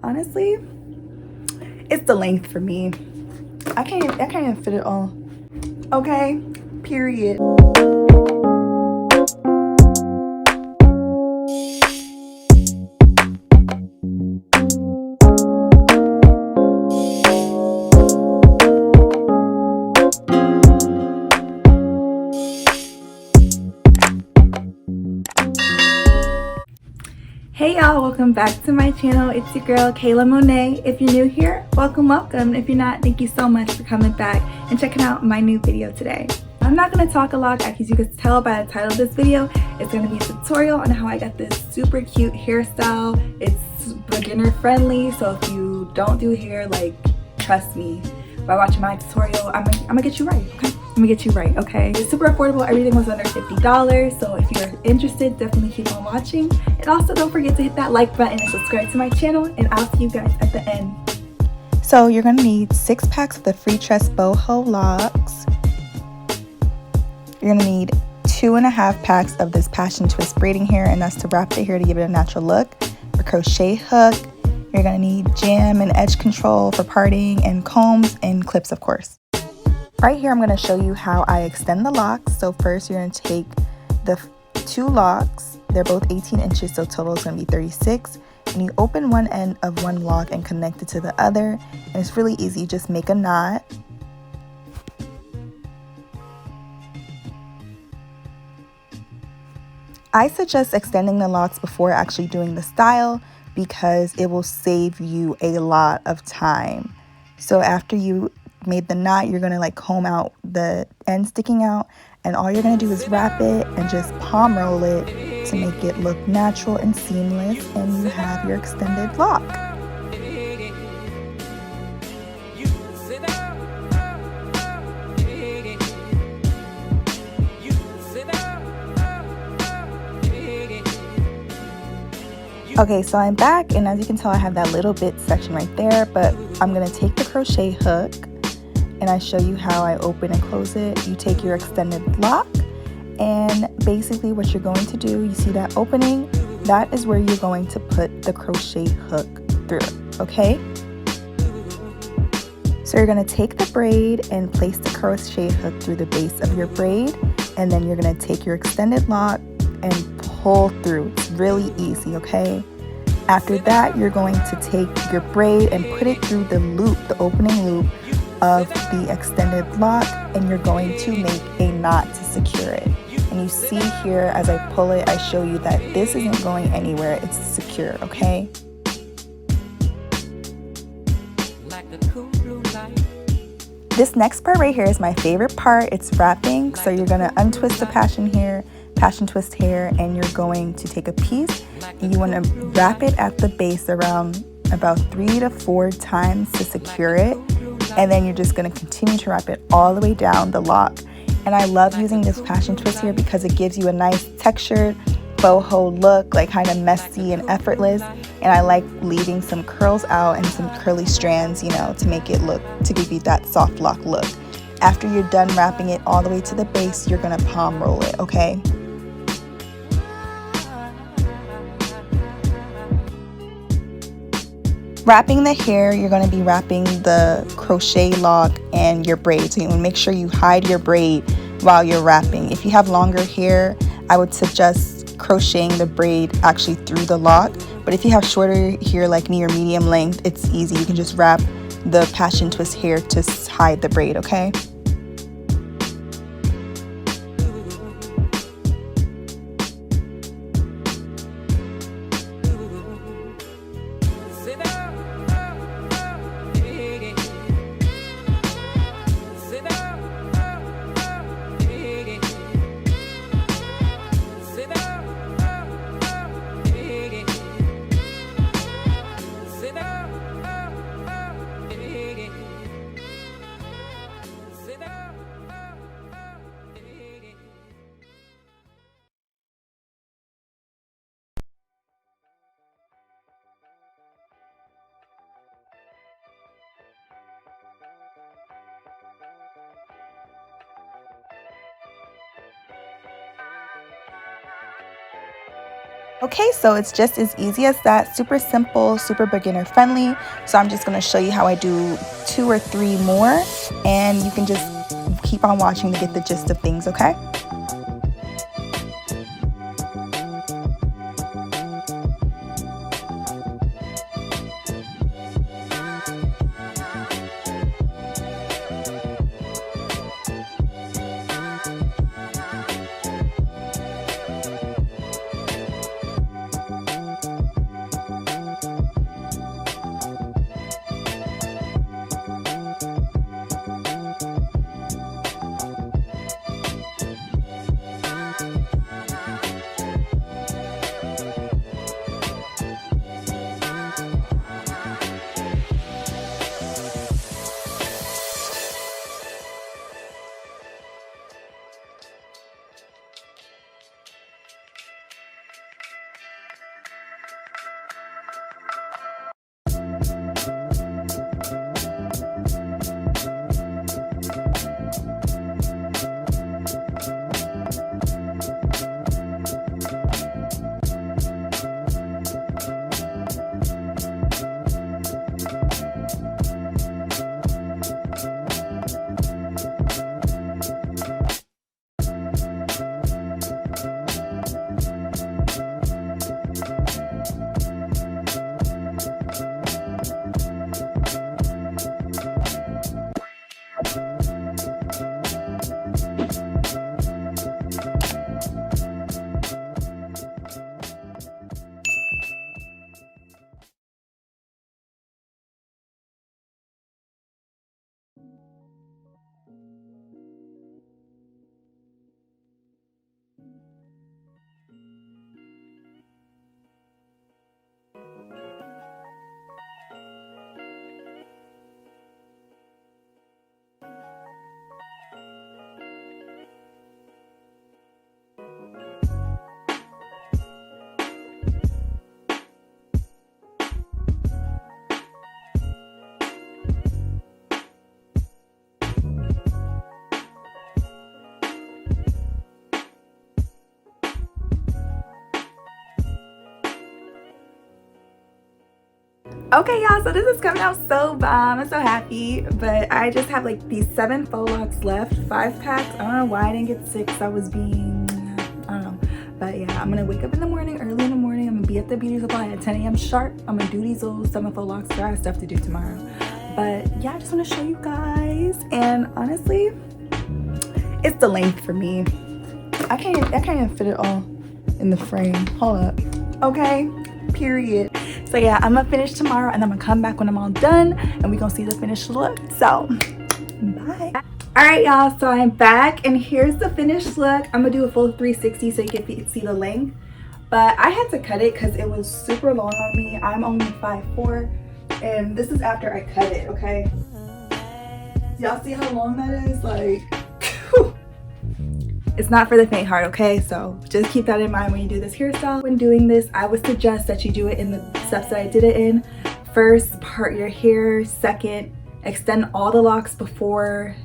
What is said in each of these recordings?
honestly, it's the length for me. I can't even fit it all. Okay, period. Hey y'all, welcome back to my channel. It's your girl Kayla Monét. If you're new here, welcome. If you're not, thank you so much for coming back and checking out my new video today. I'm not going to talk a lot, as you can tell by the title of this video. It's going to be a tutorial on how I got this super cute hairstyle. It's beginner friendly, so if you don't do hair, like, trust me, by watching my tutorial, I'm gonna get you right, okay? I'm gonna get you right, okay? It's super affordable. Everything was under $50, so if you're interested, definitely keep on watching. And also don't forget to hit that like button and subscribe to my channel, and I'll see you guys at the end. So you're gonna need 6 packs of the Freetress boho locks. You're gonna need 2.5 packs of this passion twist braiding hair, and that's to wrap the hair to give it a natural look. A crochet hook. You're gonna need jam and edge control for parting, and combs and clips, of course. Right here, I'm gonna show you how I extend the locks. So first, you're gonna take the 2 locks. They're both 18 inches, so total is gonna be 36. And you open one end of one lock and connect it to the other. And it's really easy, just make a knot. I suggest extending the locks before actually doing the style, because it will save you a lot of time. So after you made the knot, you're gonna like comb out the end sticking out, and all you're gonna do is wrap it and just palm roll it to make it look natural and seamless, and you have your extended lock. Okay, so I'm back, and as you can tell, I have that little bit section right there, but I'm gonna take the crochet hook and I show you how I open and close it. You take your extended lock, and basically what you're going to do, you see that opening? That is where you're going to put the crochet hook through, okay? So you're gonna take the braid and place the crochet hook through the base of your braid, and then you're gonna take your extended lock and pull through. It's really easy, okay? After that, you're going to take your braid and put it through the loop, the opening loop of the extended lock, and you're going to make a knot to secure it. And you see here, as I pull it, I show you that this isn't going anywhere. It's secure, okay? This next part right here is my favorite part. It's wrapping. So you're gonna untwist the passion twist hair, and you're going to take a piece and you want to wrap it at the base around about 3 to 4 times to secure it, and then you're just going to continue to wrap it all the way down the lock. And I love using this passion twist here because it gives you a nice textured boho look, like kind of messy and effortless, and I like leaving some curls out and some curly strands, you know, to make it look, to give you that soft lock look. After you're done wrapping it all the way to the base, you're going to palm roll it, okay? Wrapping the hair, you're going to be wrapping the crochet lock and your braid. So you want to make sure you hide your braid while you're wrapping. If you have longer hair, I would suggest crocheting the braid actually through the lock. But if you have shorter hair like me or medium length, it's easy. You can just wrap the passion twist hair to hide the braid, okay? Okay, so it's just as easy as that. Super simple, super beginner friendly. So I'm just gonna show you how I do 2 or 3 more, and you can just keep on watching to get the gist of things, okay? Okay, y'all, so this is coming out so bomb. I'm so happy, but I just have like these 7 faux locks left, 5 packs. I don't know why I didn't get 6. I was being, I don't know, but yeah, I'm gonna wake up in the morning, early in the morning. I'm gonna be at the beauty supply at 10 a.m. sharp. I'm gonna do these little 7 faux locks. I have stuff to do tomorrow, but yeah, I just want to show you guys. And honestly, it's the length for me. I can't even fit it all in the frame. Hold up. Okay, period. So yeah, I'm gonna finish tomorrow, and I'm gonna come back when I'm all done, and we're gonna see the finished look. So bye. All right, y'all, so I'm back, and here's the finished look. I'm gonna do a full 360 so you can see the length, but I had to cut it because it was super long on me. I'm only 5'4", and this is after I cut it. Okay, y'all see how long that is? Like, it's not for the faint heart, okay? So just keep that in mind when you do this hairstyle. When doing this, I would suggest that you do it in the steps that I did it in. First, part your hair. Second, extend all the locks before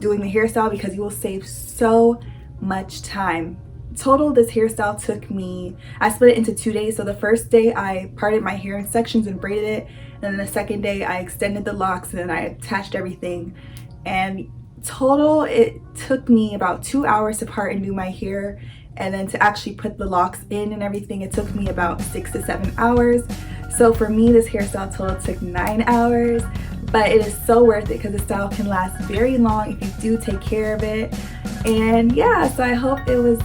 doing the hairstyle, because you will save so much time. Total, this hairstyle took me, I split it into 2 days. So the first day I parted my hair in sections and braided it, and then the second day I extended the locks and then I attached everything. And total, it took me about 2 hours to part and do my hair, and then to actually put the locks in and everything, it took me about 6 to 7 hours. So for me, this hairstyle total took 9 hours, but it is so worth it because the style can last very long if you do take care of it. And yeah, so I hope it was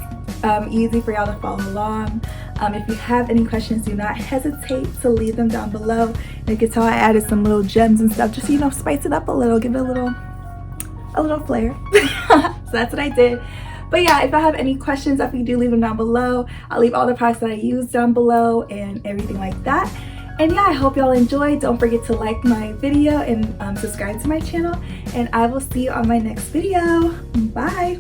easy for y'all to follow along. If you have any questions, do not hesitate to leave them down below. And you can tell I added some little gems and stuff, just so, you know, spice it up a little, give it a little flair. So that's what I did. But yeah, if I have any questions, definitely do leave them down below. I'll leave all the products that I used down below and everything like that. And yeah, I hope y'all enjoyed. Don't forget to like my video and subscribe to my channel, and I will see you on my next video. Bye.